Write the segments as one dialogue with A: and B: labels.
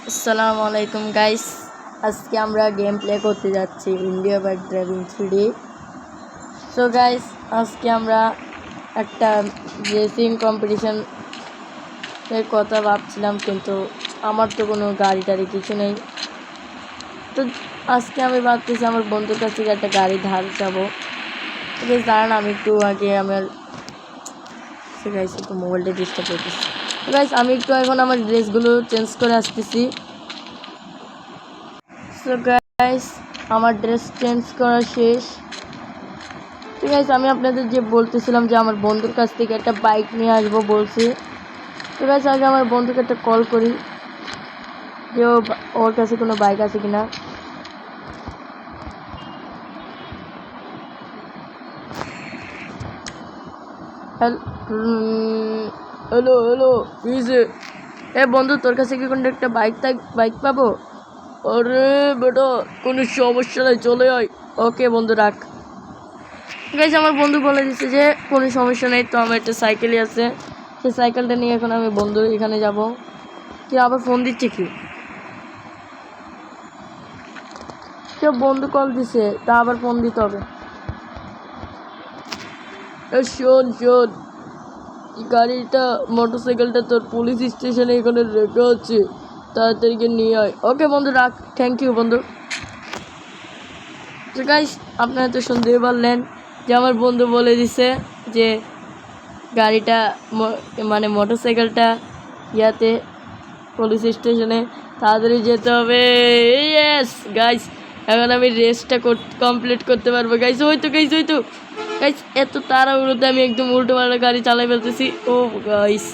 A: আসসালামু আলাইকুম গাইস, আজকে আমরা গেম প্লে করতে যাচ্ছি India bike driving 3D। So guys, আজকে আমরা একটা রেসিং কম্পিটিশনের কথা ভাবছিলাম, কিন্তু আমার তো কোনো গাড়ি টাড়ি কিছু নেই। তো আজকে আমি ভাবতেছি আমার বন্ধুর কাছ থেকে একটা গাড়ি ধার যাবো। তো গাইস দাঁড়ান, আমি একটু আগে আমার গাইস একটু মোবাইলটা ডিস্টার্ব করতেছি। তো গাইস আমি একটু এখন আমার ড্রেসগুলো চেঞ্জ করে আসতেছি। সো গাইস, আমার ড্রেস চেঞ্জ করা শেষ। তো গাইস আমি আপনাদের যে বলতেছিলাম যে আমার বন্ধুর কাছ থেকে একটা বাইক নিয়ে আসবো বলছি। তো গাইস আগে আমার বন্ধুকে একটা কল করি যে ওর কাছে কোনো বাইক আছে কিনা। হ্যালো হ্যালো, বন্ধু, তোর কাছে কি কোনো একটা বাইক পাবো? আরে বেটা, কোনো সমস্যা নেই, চলে আয়। ওকে বন্ধু, রাখ। গাইস আমার বন্ধু বলে দিচ্ছে যে কোনো সমস্যা নেই। তো আমার একটা সাইকেলই আছে, সেই সাইকেলটা নিয়ে এখন আমি বন্ধুর এখানে যাব। কি আবার ফোন দিচ্ছে কি? কেউ বন্ধু কল দিছে, তা আবার ফোন দিতে হবে। শোন শোন, গাড়িটা মোটরসাইকেলটা তোর পুলিশ স্টেশনে এখানে রেখে আছে, তাড়াতাড়ি নিয়ে আয়। ওকে বন্ধু, রাখ। থ্যাংক ইউ বন্ধু। তো গাইস আপনারা তো শুনতেই পারলেন যে আমার বন্ধু বলে দিছে যে গাড়িটা মানে মোটরসাইকেলটা ইয়াতে পুলিশ স্টেশনে তাড়াতাড়ি যেতে হবে। ইয়েস গাইস, এখন আমি রেসটা কমপ্লিট করতে পারবো। গাইস ওই তো গাইস এত তাড়াহুড়োতে আমি একদম উল্টো পাল্টা গাড়ি চালাই ফেলতেছি। ও গাইস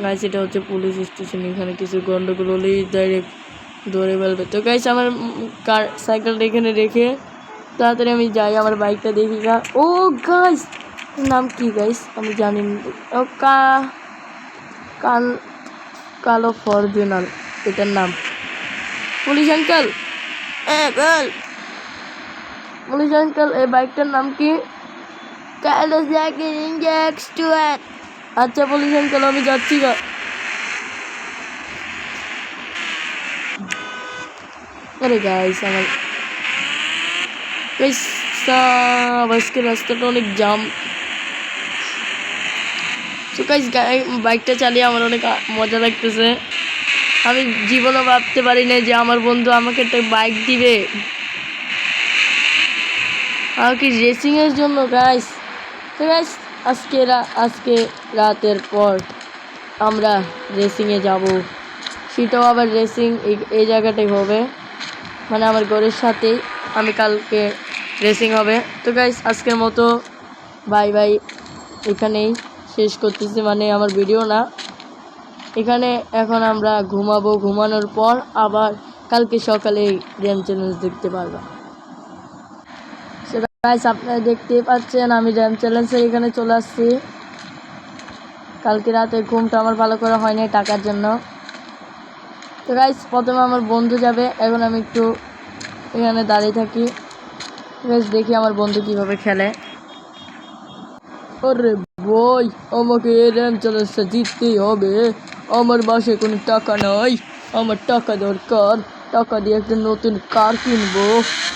A: গাইস এটা হচ্ছে পুলিশ স্টেশন, এখানে কিছু গন্ডগোল হলেই ডাইরেক্ট ধরে ফেলবে। তো গাইস আমার সাইকেলটা এখানে রেখে তাড়াতাড়ি আমি যাই, আমার বাইকটা দেখি। ও গাইস নাম কি গাইস আমি জানি না। ও কালো ফরচুনার, এটার নাম। পুলিশ আঙ্কেল, পুলিশ আঙ্কেল, এই বাইকটার নাম কি? আচ্ছা পুলিশ আঙ্কেল, আমি যাচ্ছি গা। আরে গাইস আমার আজকে রাস্তাটা অনেক জাম। তো গাইস বাইকটা চালিয়ে আমার অনেক মজা লাগতেছে। আমি জীবনও ভাবতে পারি না যে আমার বন্ধু আমাকে একটা বাইক দিবে, আর কি রেসিংয়ের জন্য। গাইস তো গাইস আজকে রাতের পর আমরা রেসিংয়ে যাব, সেটাও আবার রেসিং এই জায়গাটাই হবে, মানে আমার ঘরের সাথেই। আমি কালকে রেসিং হবে। তো গাইস আজকের মতো বাই বাই, এখানেই শেষ করতেছি, মানে আমার ভিডিও না এখানে। এখন আমরা ঘুমাবো, ঘুমানোর পর আবার কালকে সকালে গেম চ্যালেঞ্জ দেখতে পারবা। সেটা গাইস আপনারা দেখতেই পাচ্ছেন, আমি গেম চ্যালেঞ্জের এখানে চলে আসছি। কালকে রাতে ঘুমটা আমার ভালো করে হয়নি টাকার জন্য। তো গাইস প্রথমে আমার বন্ধু যাবে, এখন আমি একটু এখানে দাঁড়িয়ে থাকি। গাইস দেখি আমার বন্ধু কিভাবে খেলে। আরে বই, আমাকে এই গেম চ্যালেঞ্জটা জিততেই হবে। আমার বাসায় কোনো টাকা নাই, আমার টাকা দরকার। টাকা দিয়ে একটা নতুন কার কিনবো,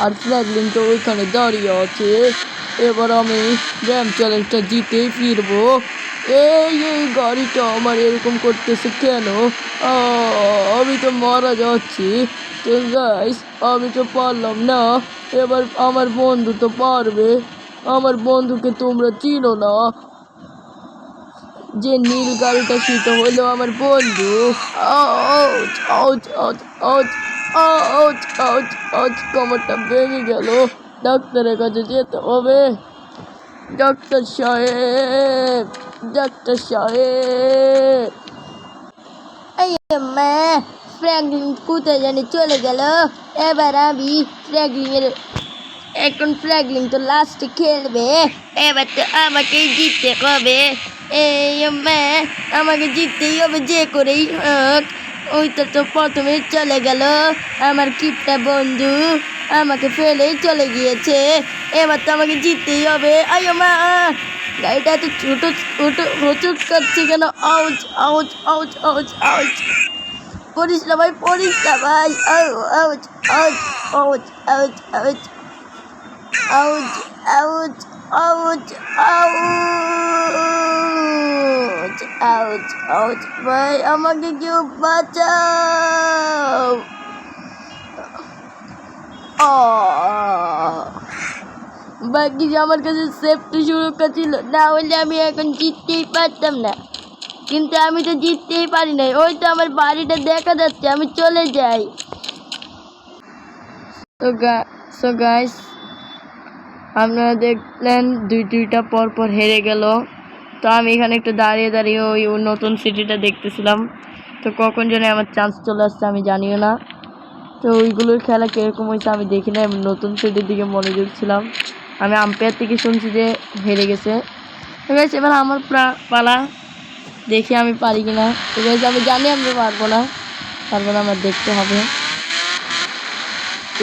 A: আর ফ্র্যাগলিন তো ওইখানে দাঁড়িয়ে আছে। এবার আমি গেম চ্যালেঞ্জটা জিতেই ফিরবো। এই গাড়িটা আমার এরকম করতেছে কেন? আমি তো মারা যাচ্ছি। তো গাইস আমি তো পারলাম না, এবার আমার বন্ধু তো পারবে। আমার বন্ধুকে তোমরা চিনো না, যে নীল গাড়িটা সেটা হলো আমার বন্ধু। Ouch ouch ouch ouch ouch ouch ouch, কোমরটা ভেঙে গেল। ডাক্তারের কাছে যেতে হবে। ডাক্তার সাহেব, ডাক্তার সাহেব। এই মা, ফ্র্যাঙ্কলিন কোথায় জানি চলে গেল। এবার আমি এখন ফ্র্যাঙ্কলিন তো লাস্টে খেলবে, এবার তো আমাকেই জিততে হবে। এই মা, আমাকে জিততেই হবে যে করেই হোক। ওইটা তো প্রথমে চলে গেল, আমার কিপটা বন্ধু আমাকে ফেলেই চলে গিয়েছে। এবার তো আমাকে জিততেই হবে। আয়ো মা, গাড়িটা এত ছোট ছোট হোঁচট করছে কেন? Ouch ouch ouch ouch ouch. পড়িস না ভাই, পড়িস না ভাই। Ouch ouch ouch ouch ouch ouch ouch ouch ouch ouch ouch ভাই, আমাকে কেউ বাঁচাও। বাকি যে আমার কাছে সেফটি সুরক্ষা ছিল, না হলে আমি এখন জিততেই পারতাম না। কিন্তু আমি তো জিততেই পারি নাই। ওই তো আমার বাড়িটা দেখা যাচ্ছে, আমি চলে যাই। সো গাইস, আপনারা দেখলেন দুইটা পর পর হেরে গেল। তো আমি এখানে একটু দাঁড়িয়ে দাঁড়িয়ে ওই নতুন সিটিটা দেখতেছিলাম। তো কখন যেন আমার চান্স চলে আসছে আমি জানিও না। তো ওইগুলোর খেলা কীরকম হয়েছে আমি দেখি না, নতুন সিটির দিকে মনোযোগ ছিলাম। আমি আম্পায়ার থেকে শুনছি যে হেরে গেছে। তো গাইস এবার আমার পালা, দেখি আমি পারি কিনা। তো গাইস আমি জানি আমি পারবো না, আমার দেখতে হবে।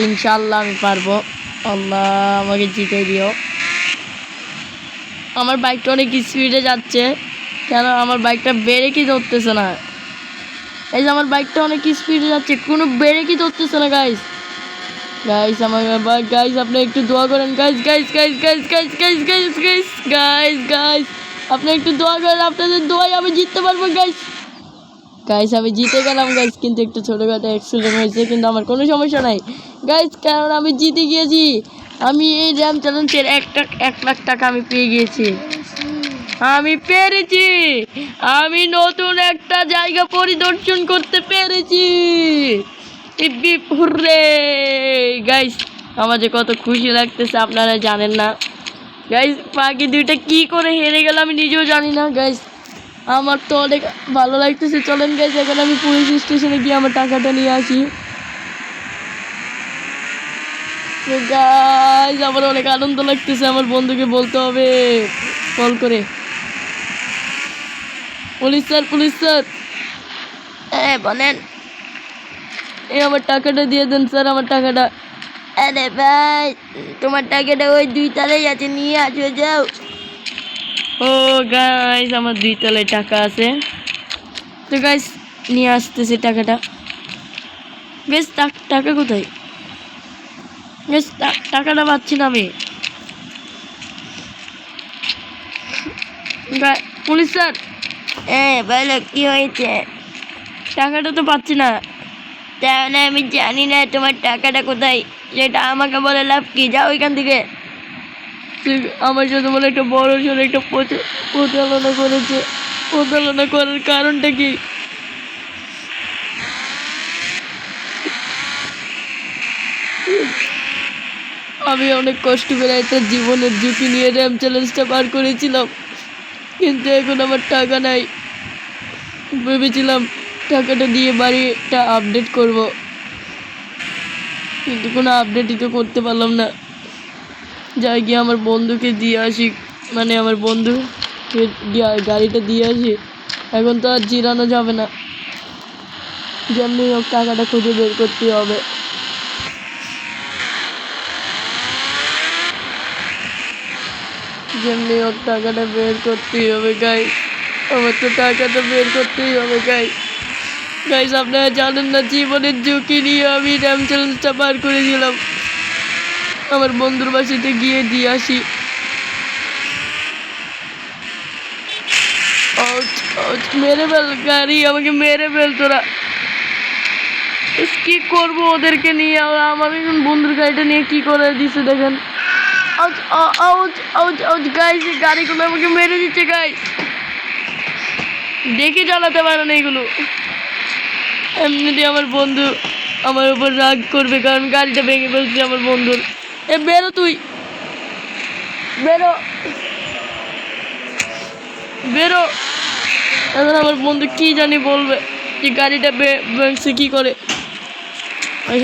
A: ইনশাআল্লাহ আমি পারবো। আল্লাহ আমাকে জিতে দিও। আমার বাইকটা অনেক স্পিডে যাচ্ছে, কেন আমার বাইকটা ব্রেকই ধরতেছে না। এই যে আমার বাইকটা অনেক স্পিডে যাচ্ছে, কোনো ব্রেকই ধরতেছে না গাইস। আমার বাইক গাইস, আপনি একটু দোয়া করেন গাইস। আপনি একটু দোয়া করেন, আপনাদের দোয়ায় আমি জিততে পারবো গাইস। আমি জিতে গেলাম গাইস, কিন্তু একটু ছোটোখাটো অ্যাক্সিডেন্ট হয়েছে, কিন্তু আমার কোনো সমস্যা নাই গাইস, কারণ আমি জিতে গিয়েছি। আমি এই র্যাম চ্যালেঞ্জের 1 লাখ টাকা আমি পেয়ে গিয়েছি। আমি পেরেছি, আমি নতুন একটা জায়গা পরিদর্শন করতে পেরেছি। হুররে গাইস, আমার যে কত খুশি লাগতেছে আপনারা জানেন না গাইস। বাকি দুইটা কি করে হেরে গেল আমি নিজেও জানি না গাইস। আমার তো অনেক ভালো লাগতেছে। চলেন গাইস, এখন আমি পুলিশ স্টেশনে গিয়ে আমার টাকাটা নিয়ে আসি। গাইস আমার অনেক আনন্দ লাগতেছে, আমার বন্ধুকে বলতে হবে কল করে। পুলিশ স্যার বলেন, আমার টাকাটা দিয়ে দেন স্যার, আমার টাকাটা। আরে ভাই, তোমার টাকাটা ওই 2 তলায় আছে, নিয়ে আসো যাও। ও গাইস, আমার 2 তলায় টাকা আছে। তো গাইস নিয়ে আসতেছি টাকাটা। বেশ টাকা কোথায়? বেশ টাকাটা পাচ্ছি না আমি। পুলিশ স্যার বলো কি হয়েছে? টাকাটা তো পাচ্ছি না। তাহলে আমি জানি না তোমার টাকাটা কোথায়, সেটা আমাকে বলে লাভ কি? যাও ওইখান থেকে। আমার সাথে বলে একটা বড় সড়ো একটা প্রতারণা করেছে। প্রতারণা করার কারণটা কি? আমি অনেক কষ্ট করে একটা জীবনের ঝুঁকি নিয়ে র্যাম চ্যালেঞ্জটা পার করেছিলাম, কিন্তু এখন আমার টাকা নাই। ভেবেছিলাম টাকাটা দিয়ে বাড়িটা আপডেট করব, কিন্তু কোনো আপডেটই তো করতে পারলাম না। যাই গিয়ে আমার বন্ধুকে দিয়ে আসি, মানে আমার বন্ধুকে গাড়িটা দিয়ে আসি। এখন তো আর জিরানো যাবে না, যেমনি হোক টাকাটা খুঁজে বের করতে হবে। যেমনি হোক টাকাটা বের করতেই হবে গাইস, আমার তো টাকাটা বের করতেই হবে গাইস। আপনারা জানেন না, জীবনের ঝুঁকি নিয়ে আমি র্যাম চ্যালেঞ্জটা পার করেছিলাম। আমার বন্ধুর বাসাতে গিয়ে দিয়ে আসি। মেরে ফেল গাড়ি, আমাকে মেরে ফেল তোরা। কি করবো ওদেরকে নিয়ে? আমার বন্ধুর গাড়িটা নিয়ে কি করে দিচ্ছে দেখেন। গাইস, গাড়িগুলো আমাকে মেরে দিচ্ছে গাইস। দেখে চালাতে পারে না এগুলো। এমনিতে আমার বন্ধু আমার উপর রাগ করবে, কারণ গাড়িটা ভেঙে ফেলছে আমার বন্ধুর। বেরো তুই, বেরো। এখন আমার বন্ধু কি জানি বলবে যে গাড়িটা ভেঙছে কি করে।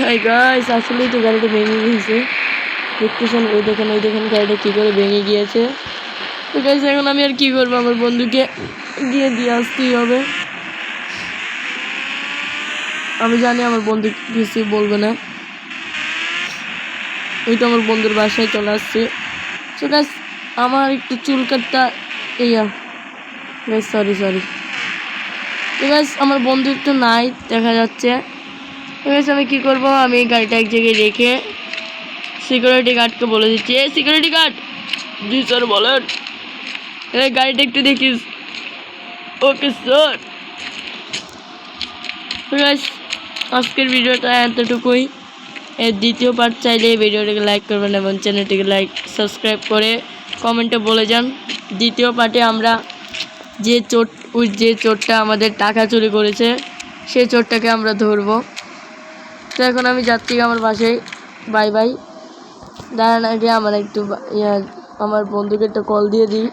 A: হাই গাইস, আসলেই তো গাড়িটা ভেঙে গিয়েছে। দেখতেছেন, ওই দেখেন গাড়িটা কি করে ভেঙে গিয়েছে। তো গাইস এখন আমি আর কি করবো, আমার বন্ধুকে গিয়ে দিয়ে আসতেই হবে। আমি জানি আমার বন্ধু কিছু বলবে না। ওই তো আমার বন্ধুর বাসায় চলে আসছে। তো গাইস আমার একটু চুল কাটটা গাইস, সরি। ঠিক আছে, আমার বন্ধু তো নাই দেখা যাচ্ছে। ঠিক আছে, আমি কী করবো, আমি গাড়িটা এক জায়গায় রেখে সিকিউরিটি গার্ডকে বলে দিচ্ছি, এই সিকিউরিটি গার্ড। জি স্যার বলেন। এই গাড়িটা একটু দেখিস। Okay sir. ঠিক আছে, আজকের ভিডিওটা এতটুকুই। এর দ্বিতীয় পার্ট চাইলে ভিডিওটিকে লাইক করবেন এবং চ্যানেলটিকে সাবস্ক্রাইব করে কমেন্টে বলে যান। দ্বিতীয় পার্টে আমরা যে চোরটা আমাদের টাকা চুরি করেছে সেই চোরটাকে আমরা ধরবো। তো এখন আমি যাচ্ছি আমার বাসায়। Bye bye. দাঁড়ান আগে আমার একটু আমার বন্ধুকে একটা কল দিয়ে দিই।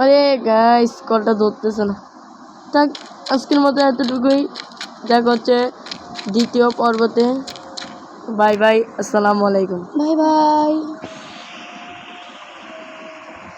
A: আরে গাইস, কলটা ধরতেছে না। থাক, আজকের মতো এতটুকুই। দেখা হচ্ছে দ্বিতীয় পর্বতে। বাই বাই, আসসালামু আলাইকুম।
B: Bye bye.